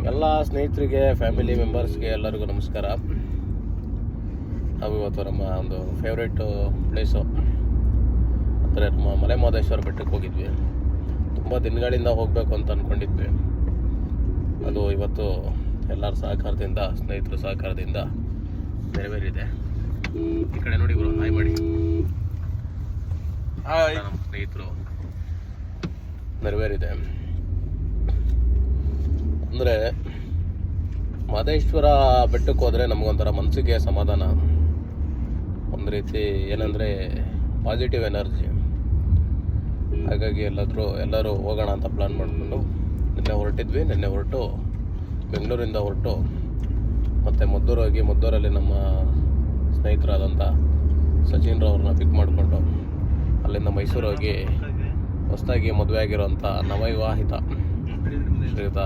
ಎಲ್ಲ ಸ್ನೇಹಿತರಿಗೆ, ಫ್ಯಾಮಿಲಿ ಮೆಂಬರ್ಸ್ಗೆ ಎಲ್ಲರಿಗೂ ನಮಸ್ಕಾರ. ನಾವು ಇವತ್ತು ನಮ್ಮ ಒಂದು ಫೇವ್ರೇಟ್ ಪ್ಲೇಸು ಅಂದರೆ ನಮ್ಮ ಮಲೆ ಮಹದೇಶ್ವರ ಬೆಟ್ಟಕ್ಕೆ ಹೋಗಿದ್ವಿ. ತುಂಬ ದಿನಗಳಿಂದ ಹೋಗಬೇಕು ಅಂತ ಅಂದ್ಕೊಂಡಿದ್ವಿ. ಅದು ಇವತ್ತು ಎಲ್ಲರ ಸಹಕಾರದಿಂದ, ಸ್ನೇಹಿತರ ಸಹಕಾರದಿಂದ ನೆರವೇರಿದೆ. ಈ ಕಡೆ ನೋಡಿ ಗುರು, ಹಾಯ್ ಮಾಡಿ. ನಮ್ಮ ಸ್ನೇಹಿತರು ನೆರವೇರಿದೆ. ಅಂದರೆ ಮಹದೇಶ್ವರ ಬೆಟ್ಟಕ್ಕೆ ಹೋದರೆ ನಮಗೊಂಥರ ಮನಸ್ಸಿಗೆ ಸಮಾಧಾನ, ಒಂದು ರೀತಿ ಏನಂದರೆ ಪಾಸಿಟಿವ್ ಎನರ್ಜಿ. ಹಾಗಾಗಿ ಎಲ್ಲರೂ ಹೋಗೋಣ ಅಂತ ಪ್ಲ್ಯಾನ್ ಮಾಡಿಕೊಂಡು ನಿನ್ನೆ ಹೊರಟು ಬೆಂಗಳೂರಿಂದ ಹೊರಟು ಮತ್ತು ಮದ್ದೂರು ಹೋಗಿ, ಮದ್ದೂರಲ್ಲಿ ನಮ್ಮ ಸ್ನೇಹಿತರಾದಂಥ ಸಚಿನ್ರವ್ರನ್ನ ಪಿಕ್ ಮಾಡಿಕೊಂಡು ಅಲ್ಲಿಂದ ಮೈಸೂರು ಹೋಗಿ ಹೊಸದಾಗಿ ಮದುವೆ ಆಗಿರೋಂಥ ನವವಿವಾಹಿತ ಶ್ರೀಯುತ